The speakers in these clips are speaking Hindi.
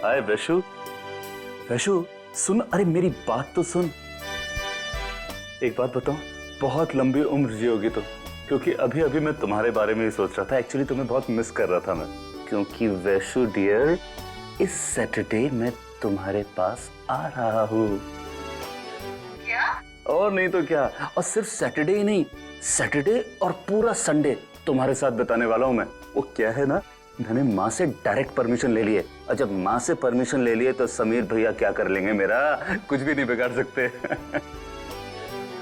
हाय वैशु। वैशु सुन, अरे मेरी बात तो सुन। एक बात बताऊं, बहुत लंबी उम्र जियोगी तो, क्योंकि अभी अभी मैं तुम्हारे बारे में ही सोच रहा था। एक्चुअली तुम्हें बहुत मिस कर रहा था मैं, क्योंकि वैशु डियर इस सैटरडे मैं तुम्हारे पास आ रहा हूँ। क्या? और नहीं तो क्या, और सिर्फ सैटरडे ही नहीं, सैटरडे और पूरा संडे तुम्हारे साथ बिताने वाला हूँ मैं। वो क्या है ना, मैंने माँ से डायरेक्ट परमिशन ले ली है, और जब माँ से परमिशन ले लिए तो समीर भैया क्या कर लेंगे मेरा, कुछ भी नहीं बिगाड़ सकते।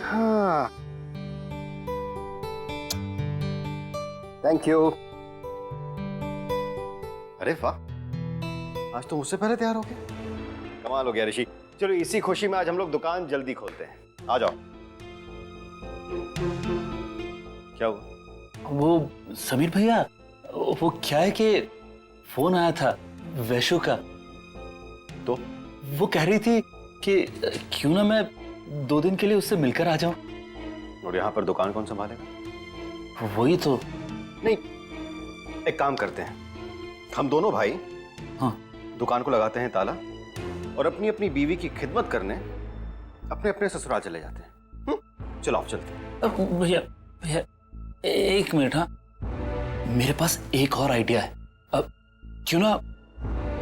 हाँ, थैंक यू। अरे वाह, आज तो मुझसे पहले तैयार हो गए। कमाल हो गया ऋषि। चलो इसी खुशी में आज हम लोग दुकान जल्दी खोलते हैं। आ जाओ। क्या हुआ? वो समीर भैया, वो क्या है कि फोन आया था वैशु का, तो वो कह रही थी कि क्यों ना मैं 2 दिन के लिए उससे मिलकर आ जाऊं। और यहाँ पर दुकान कौन संभालेगा? वही तो। नहीं, एक काम करते हैं, हम दोनों भाई हाँ, दुकान को लगाते हैं ताला और अपनी अपनी बीवी की खिदमत करने अपने अपने ससुराल चले जाते हैं। चलो आप चलते हैं। भैया भैया एक मिनट। हाँ, मेरे पास एक और आइडिया है। अब क्यों ना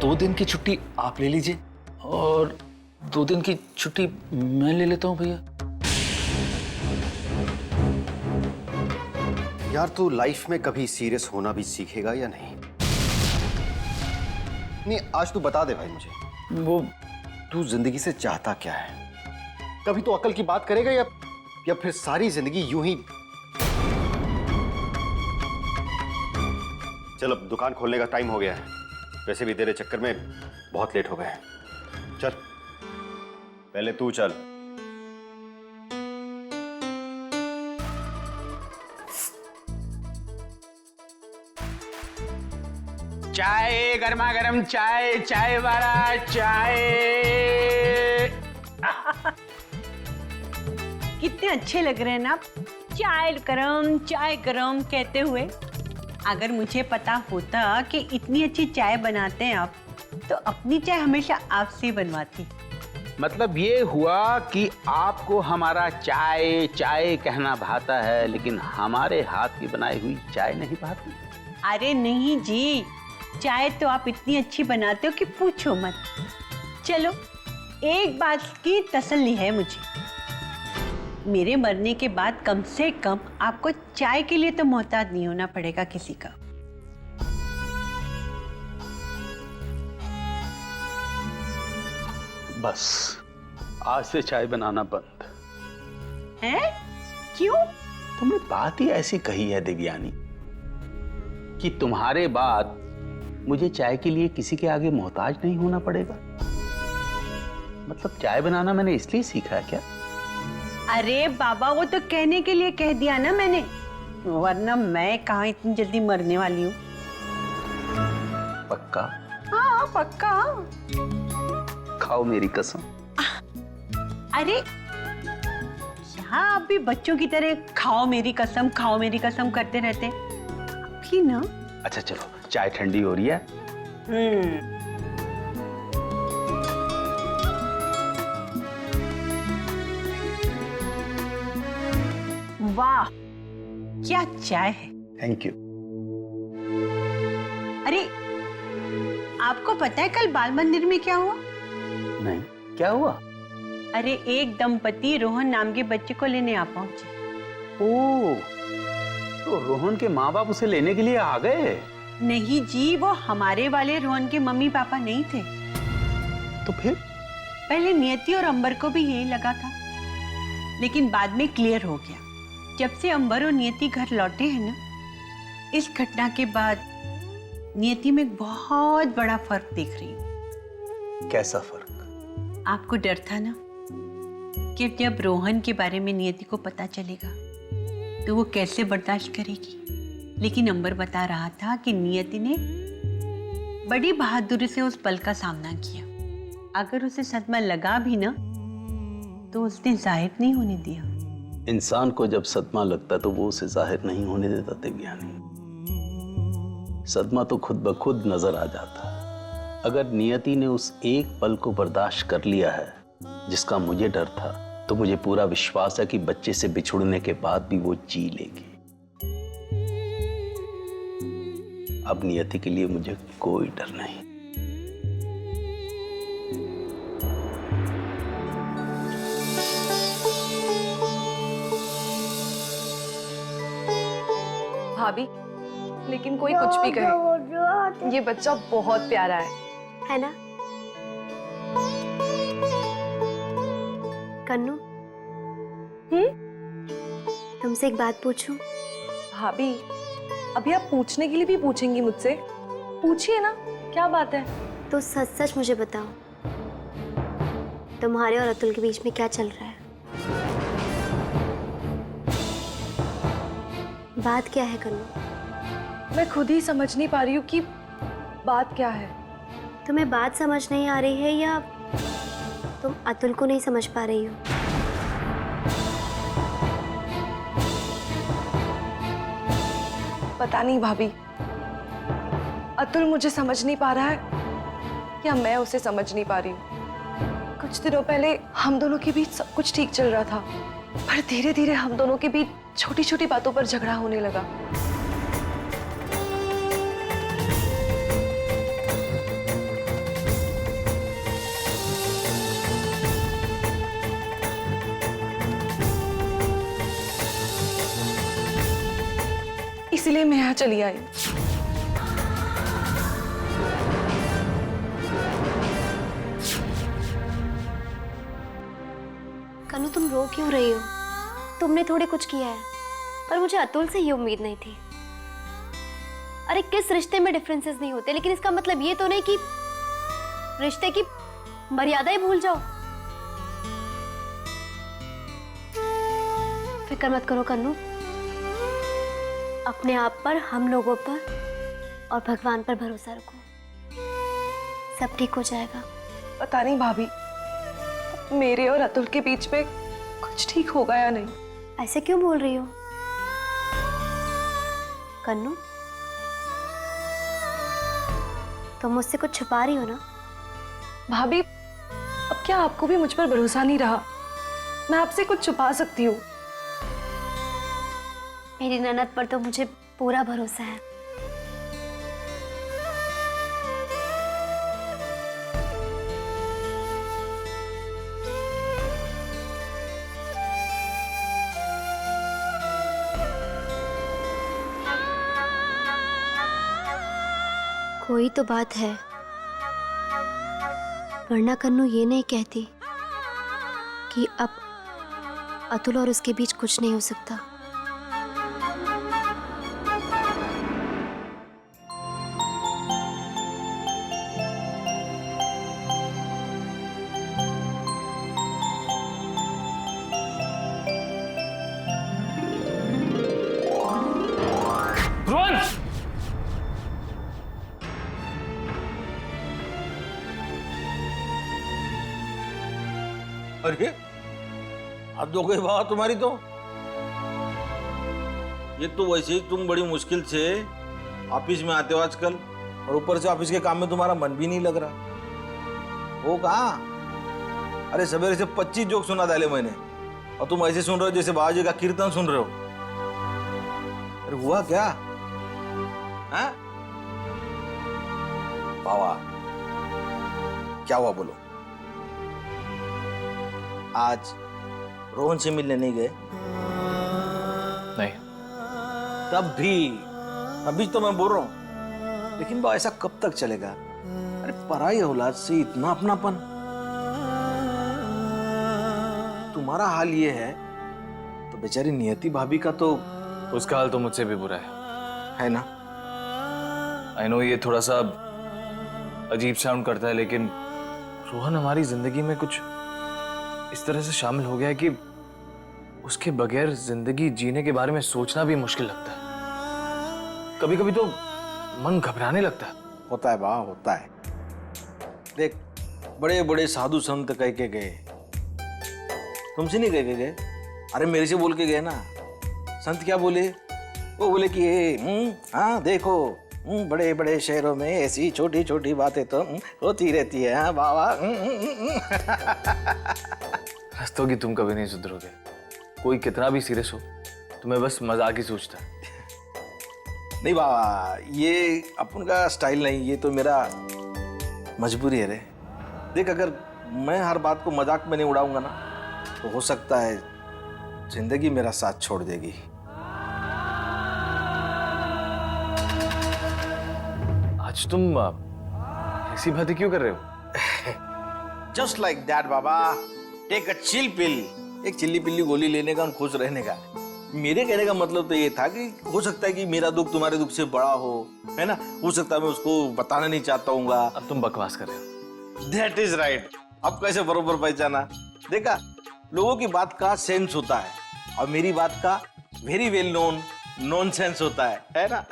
2 दिन की छुट्टी आप ले लीजिए और 2 दिन की छुट्टी मैं ले लेता हूँ भैया। यार तू लाइफ में कभी सीरियस होना भी सीखेगा या नहीं? नहीं, आज तू बता दे भाई मुझे, वो तू जिंदगी से चाहता क्या है? कभी तो अकल की बात करेगा या फिर सारी जिंदगी यूं ही? चल अब दुकान खोलने का टाइम हो गया है, वैसे भी तेरे चक्कर में बहुत लेट हो गए हैं। चल पहले तू चल। चाय, गर्मा गर्म चाय, चाय वाला चाय। कितने अच्छे लग रहे हैं ना, चाय गरम कहते हुए। अगर मुझे पता होता कि इतनी अच्छी चाय बनाते हैं आप, तो अपनी चाय हमेशा आपसे बनवाती। मतलब ये हुआ कि आपको हमारा चाय चाय कहना भाता है, लेकिन हमारे हाथ की बनाई हुई चाय नहीं भाती। अरे नहीं जी, चाय तो आप इतनी अच्छी बनाते हो कि पूछो मत। चलो एक बात की तसल्ली है मुझे, मेरे मरने के बाद कम से कम आपको चाय के लिए तो मोहताज नहीं होना पड़ेगा किसी का। बस आज से चाय बनाना बंद है? क्यों? तुमने बात ही ऐसी कही है देवयानी कि तुम्हारे बाद मुझे चाय के लिए किसी के आगे मोहताज नहीं होना पड़ेगा। मतलब चाय बनाना मैंने इसलिए सीखा है क्या? अरे बाबा, वो तो कहने के लिए कह दिया ना मैंने, वरना मैं कहाँ इतनी जल्दी मरने वाली हूँ। पक्का? हाँ पक्का। खाओ मेरी कसम। अरे यहाँ आप भी बच्चों की तरह खाओ मेरी कसम करते रहते भी ना। अच्छा चलो, चाय ठंडी हो रही है। वाह क्या चाय है। Thank you. अरे आपको पता है कल बाल मंदिर में क्या हुआ? नहीं, क्या हुआ? अरे एक दंपति रोहन नाम के बच्चे को लेने आ पहुंचे। ओह, तो रोहन के माँ बाप उसे लेने के लिए आ गए? नहीं जी, वो हमारे वाले रोहन के मम्मी पापा नहीं थे। तो फिर? पहले नियति और अंबर को भी यही लगा था, लेकिन बाद में क्लियर हो गया। जब से अंबर और नियति घर लौटे हैं ना, इस घटना के बाद नियति में बहुत बड़ा फर्क देख रही हूँ। कैसा फर्क? आपको डर था ना कि जब रोहन के बारे में नियति को पता चलेगा तो वो कैसे बर्दाश्त करेगी, लेकिन अंबर बता रहा था कि नियति ने बड़ी बहादुरी से उस पल का सामना किया। अगर उसे सदमा लगा भी ना तो उसने जाहिर नहीं होने दिया। इंसान को जब सदमा लगता तो वो उसे जाहिर नहीं होने देता देवयानी। सदमा तो खुद ब खुद नजर आ जाता। अगर नियति ने उस एक पल को बर्दाश्त कर लिया है जिसका मुझे डर था, तो मुझे पूरा विश्वास है कि बच्चे से बिछुड़ने के बाद भी वो जी लेगी। अब नियति के लिए मुझे कोई डर नहीं। भाभी, लेकिन कोई कुछ भी कहे, ये बच्चा बहुत प्यारा है ना? कन्नू, तुमसे एक बात पूछूं? भाभी, अभी आप पूछने के लिए भी पूछेंगी मुझसे? पूछिए ना, क्या बात है? तो सच सच मुझे बताओ, तुम्हारे और अतुल के बीच में क्या चल रहा है? बात क्या है कन्नू? मैं खुद ही समझ नहीं पा रही हूँ कि बात क्या है। तुम्हें बात समझ नहीं आ रही है या तुम अतुल को नहीं समझ पा रही हो? पता नहीं भाभी, अतुल मुझे समझ नहीं पा रहा है या मैं उसे समझ नहीं पा रही हूँ। कुछ दिनों पहले हम दोनों के बीच सब कुछ ठीक चल रहा था, पर धीरे धीरे हम दोनों के बीच छोटी छोटी बातों पर झगड़ा होने लगा। इसलिए मैं यहाँ चली आई। कन्नू, तुम रो क्यों रही हो? तुमने थोड़ी कुछ किया है, पर मुझे अतुल से ये उम्मीद नहीं थी। अरे किस रिश्ते में डिफरेंसेस नहीं होते, लेकिन इसका मतलब ये तो नहीं कि रिश्ते की मर्यादा ही भूल जाओ। फिक्र मत करो कन्नू, अपने आप पर, हम लोगों पर और भगवान पर भरोसा रखो, सब ठीक हो जाएगा। पता नहीं भाभी, मेरे और अतुल के बीच में कुछ ठीक होगा या नहीं। ऐसे क्यों बोल रही हो कन्नू? तुम मुझसे कुछ छुपा रही हो ना? भाभी, अब क्या आपको भी मुझ पर भरोसा नहीं रहा? मैं आपसे कुछ छुपा सकती हूँ। मेरी ननद पर तो मुझे पूरा भरोसा है। कोई तो बात है, वरना कन्नू ये नहीं कहती कि अब अतुल और उसके बीच कुछ नहीं हो सकता। अरे अब तो कोई बात तुम्हारी तो, ये तो वैसे ही तुम बड़ी मुश्किल से ऑफिस में आते हो आजकल, और ऊपर से ऑफिस के काम में तुम्हारा मन भी नहीं लग रहा। वो कहाँ, अरे सवेरे से 25 जोक सुना डाले मैंने, और तुम ऐसे सुन रहे हो जैसे बाबा जी का कीर्तन सुन रहे हो। अरे हुआ क्या? हाँ बाबा, क्या हुआ बोलो? आज रोहन से मिलने नहीं गए? नहीं। तब भी, अभी तो मैं बोल रहा हूं, लेकिन वो ऐसा कब तक चलेगा? अरे पराई औलाद से इतना अपनापन। तुम्हारा हाल ये है तो बेचारी नियति भाभी का तो, उसका हाल तो मुझसे भी बुरा है ना? आई नो ये थोड़ा सा अजीब साउंड करता है, लेकिन रोहन हमारी जिंदगी में कुछ इस तरह से शामिल हो गया है कि उसके बगैर जिंदगी जीने के बारे में सोचना भी मुश्किल लगता है। कभी कभी तो मन घबराने लगता है। होता है बा, होता है। देख, बड़े बड़े साधु संत कह के गए, तुमसे नहीं कह के गए, अरे मेरे से बोल के गए ना। संत क्या बोले? वो बोले कि हाँ देखो बड़े बड़े शहरों में ऐसी छोटी छोटी बातें तो होती रहती है। हाँ बाबा। हंसतो कि तुम कभी नहीं सुधरोगे। कोई कितना भी सीरियस हो, तुम्हें बस मजाक ही सोचता है। नहीं बाबा, ये अपन का स्टाइल नहीं, ये तो मेरा मजबूरी है रे। देख, अगर मैं हर बात को मजाक में नहीं उड़ाऊंगा ना, तो हो सकता है जिंदगी मेरा साथ छोड़ देगी। आज तुम ऐसी बातें क्यों कर रहे हो? जस्ट लाइक दैट बाबा, टेक अ चिल पिल। एक चिल्ली पिल्ली गोली लेने का और खुश रहने का। मेरे कहने का मतलब तो ये था कि हो सकता है कि मेरा दुख तुम्हारे दुख से बड़ा हो, है ना? हो सकता है मैं उसको बताना नहीं चाहता हूँ। अब तुम बकवास कर रहे हो। That is right. अब कैसे बरोबर पहचाना? देखा, लोगों की बात का सेंस होता है और मेरी बात का वेरी वेल नोन नॉनसेंस होता है ना?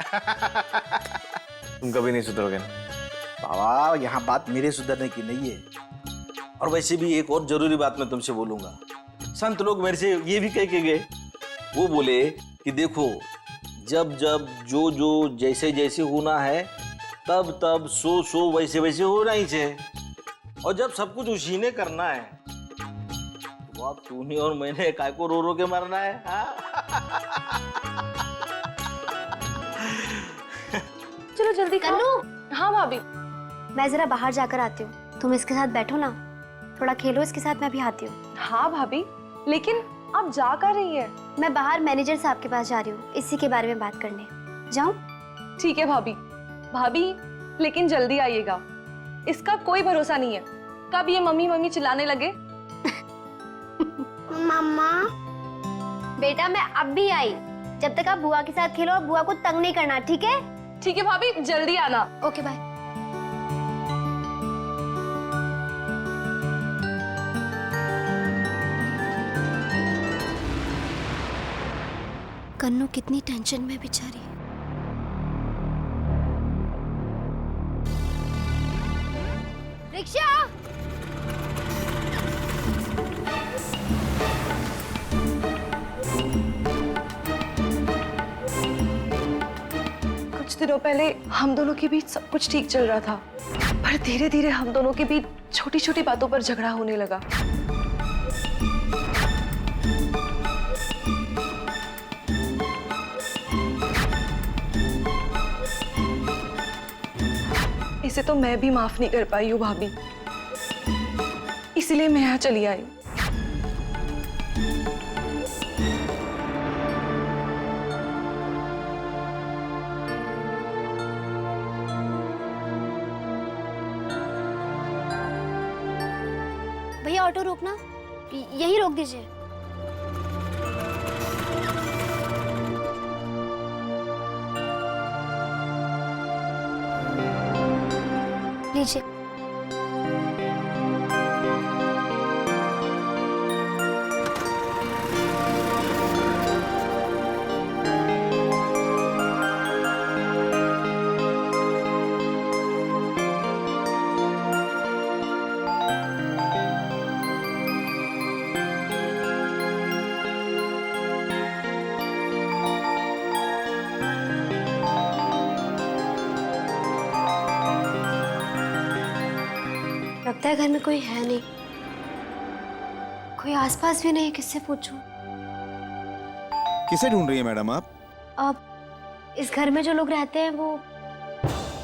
तुम कभी नहीं सुधरोगे ना। बाबा, यहाँ बात मेरे सुधरने की नहीं है। और वैसे भी एक और जरूरी बात मैं तुमसे बोलूंगा। संत लोग मेरे से ये भी कह के गए, वो बोले कि देखो, जब जब जो जो जैसे जैसे होना है, तब तब सो सो वैसे वैसे होना ही चाहिए। और जब सब कुछ उसी ने करना है, तो अब तूने और मैंने काय को रो रो के मरना है? चलो जल्दी खाओ। कन्नू, हाँ भाभी। मैं जरा बाहर जाकर आती हूँ, तुम इसके साथ बैठो ना, थोड़ा खेलो इसके साथ, मैं भी आती हूँ। हाँ भाभी, लेकिन आप जा कर रही है? मैं बाहर मैनेजर साहब के पास जा रही हूँ, इसी के बारे में बात करने। जाऊँ? ठीक है भाभी। भाभी, लेकिन जल्दी आइएगा, इसका कोई भरोसा नहीं है, कब ये मम्मी मम्मी चिल्लाने लगे। मम्मा, बेटा मैं अब भी आई, जब तक आप बुआ के साथ खेलो और बुआ को तंग नहीं करना, ठीक है? ठीक है भाभी, जल्दी आना। Okay bye. कन्नू कितनी टेंशन में बेचारी। रिक्शा! कुछ दिनों पहले हम दोनों के बीच सब कुछ ठीक चल रहा था, पर धीरे धीरे हम दोनों के बीच छोटी छोटी बातों पर झगड़ा होने लगा। इसे तो मैं भी माफ नहीं कर पाई हूँ भाभी, इसलिए मैं यहाँ चली आई। भैया ऑटो रोकना, यही रोक दीजिए। लीजिए। लगता है घर में कोई है नहीं, कोई आसपास भी नहीं, किससे पूछूं? किसे ढूंढ रही है मैडम आप? अब इस घर में जो लोग रहते हैं वो।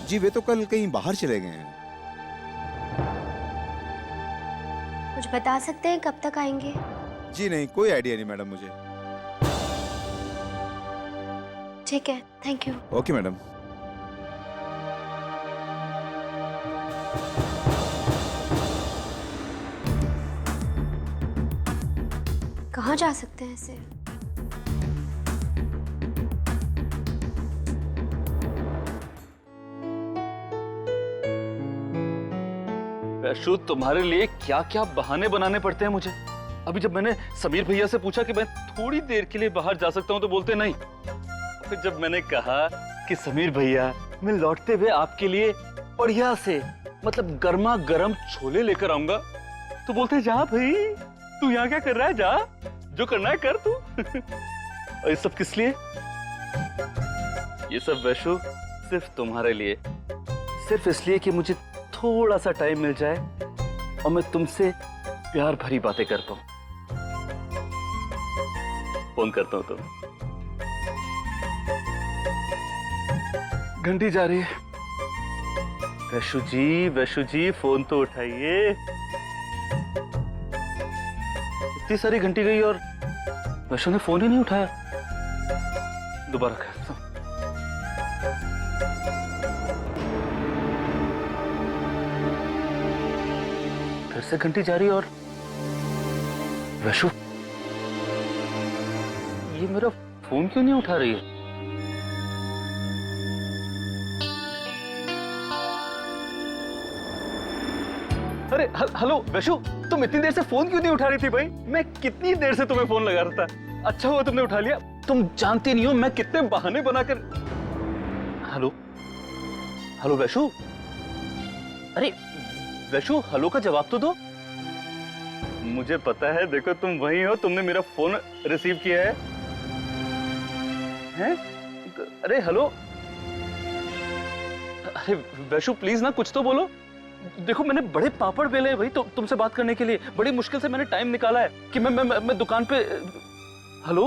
जी वे तो कल कहीं बाहर चले गए हैं। कुछ बता सकते हैं कब तक आएंगे? जी नहीं, कोई आइडिया नहीं मैडम मुझे। ठीक है, थैंक यू। Okay madam. कहाँ जा सकते हैं ऐसे? वैशु, तुम्हारे लिए क्या क्या बहाने बनाने पड़ते हैं मुझे। अभी जब मैंने समीर भैया से पूछा कि मैं थोड़ी देर के लिए बाहर जा सकता हूँ तो बोलते नहीं। फिर जब मैंने कहा कि समीर भैया मैं लौटते हुए आपके लिए बढ़िया से मतलब गर्मा गर्म छोले लेकर आऊंगा, तो बोलते जा भाई, तू यहाँ क्या कर रहा है, जा जो करना है कर तू। और ये सब किस लिए? ये सब वैशु सिर्फ तुम्हारे लिए, सिर्फ इसलिए कि मुझे थोड़ा सा टाइम मिल जाए और मैं तुमसे प्यार भरी बातें कर पाऊं। फोन करता हूं तुम्हें। घंटी जा रही है। वैशु जी फोन तो उठाइए। इतनी सारी घंटी गई और वैशु ने फोन ही नहीं उठाया। दोबारा करता हूं। फिर से घंटी जा रही है और वैशु, ये मेरा फोन क्यों नहीं उठा रही है? अरे हेलो वैशु, तुम इतनी देर से फोन क्यों नहीं उठा रही थी भाई? मैं कितनी देर से तुम्हें फोन लगा रहा था। अच्छा हुआ तुमने उठा लिया। तुम जानती नहीं हो मैं कितने बहाने बनाकर। हेलो हेलो वैशु, अरे वैशु हेलो का जवाब तो दो। मुझे पता है, देखो तुम वही हो, तुमने मेरा फोन रिसीव किया है, हैं? अरे हेलो, अरे वैशु प्लीज ना कुछ तो बोलो। देखो मैंने बड़े पापड़ बेले हैं भाई तुमसे बात करने के लिए। बड़ी मुश्किल से मैंने टाइम निकाला है कि मैं दुकान पे। हेलो,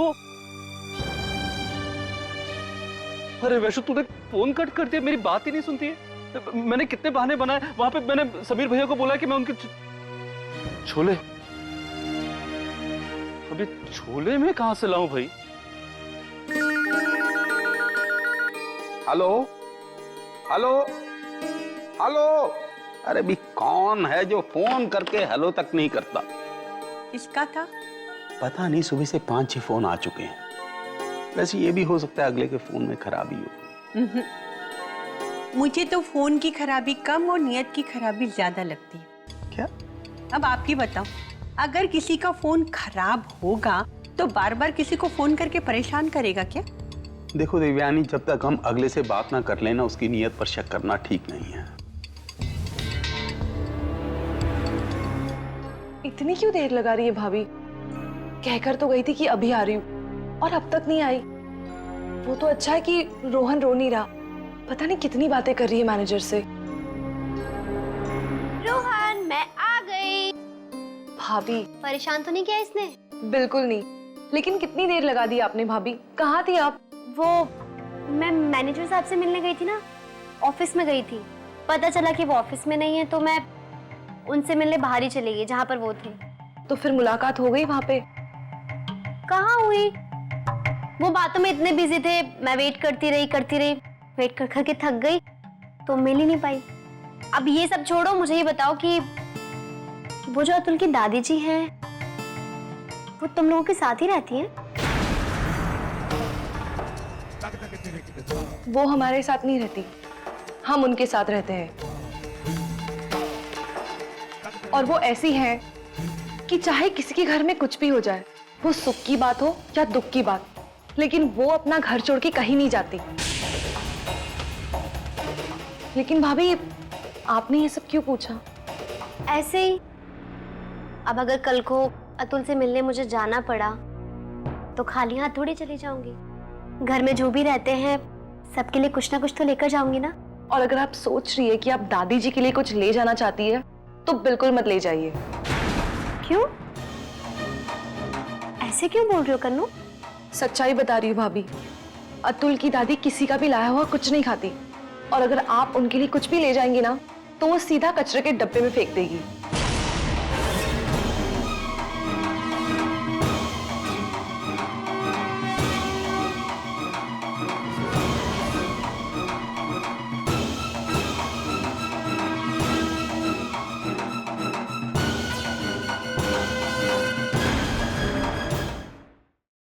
अरे वैशु तूने फोन कट कर दिया, मेरी बात ही नहीं सुनती है। मैंने कितने बहाने बनाए, वहां पे मैंने समीर भैया को बोला कि मैं उनके छोले, अभी छोले में कहां से लाऊं भाई? हेलो हेलो हेलो, अरे भी कौन है जो फोन करके हेलो तक नहीं करता? किसका था? पता नहीं, सुबह से 5-6 फोन आ चुके हैं। वैसे ये भी हो सकता है अगले के फोन में खराबी हो। मुझे तो फोन की खराबी कम और नियत की खराबी ज्यादा लगती है। क्या? अब आप ही बताओ, अगर किसी का फोन खराब होगा तो बार बार किसी को फोन करके परेशान करेगा क्या? देखो देवयानी, जब तक हम अगले से बात ना कर लेना उसकी नियत पर शक करना ठीक नहीं है। इतनी क्यों देर लगा रही है भाभी? कहकर तो गई थी कि अभी आ रही हूँ और अब तक नहीं आई। वो तो अच्छा है कि रोहन रो नहीं रहा। पता नहीं कितनी बातें कर रही है मैनेजर से। रोहन, मैं आ गई। भाभी, परेशान तो नहीं किया इसने? बिल्कुल नहीं, लेकिन कितनी देर लगा दी आपने भाभी? कहाँ थी आप? वो मैं मैनेजर साहब से मिलने गई थी ना, ऑफिस में गई थी। पता चला कि वो ऑफिस में नहीं है तो मैं उनसे मिलने बाहर ही चली गई जहाँ पर वो थे। तो फिर मुलाकात हो गई वहाँ पे? कहाँ हुई? वो बातों में इतने बिजी थे, मैं वेट करती रही, वेट कर करके थक गई तो मिल ही नहीं पाई। अब ये सब छोड़ो, मुझे ये बताओ कि वो जो अतुल की दादी जी हैं वो तुम लोगों के साथ ही रहती हैं? वो हमारे साथ नहीं रहती, हम उनके साथ रहते हैं। और वो ऐसी है कि चाहे किसी के घर में कुछ भी हो जाए, वो सुख की बात हो या दुख की बात, लेकिन वो अपना घर छोड़ के कहीं नहीं जाती। लेकिन भाभी, आपने ये सब क्यों पूछा? ऐसे ही। अब अगर कल को अतुल से मिलने मुझे जाना पड़ा तो खाली हाथ थोड़ी चली जाऊंगी। घर में जो भी रहते हैं सबके लिए कुछ ना कुछ तो लेकर जाऊंगी ना। और अगर आप सोच रही है कि आप दादी जी के लिए कुछ ले जाना चाहती है तो बिल्कुल मत ले जाइए। क्यों? ऐसे क्यों बोल रही हो कन्नू? सच्चाई बता रही हूँ भाभी, अतुल की दादी किसी का भी लाया हुआ कुछ नहीं खाती। और अगर आप उनके लिए कुछ भी ले जाएंगी ना तो वो सीधा कचरे के डब्बे में फेंक देगी।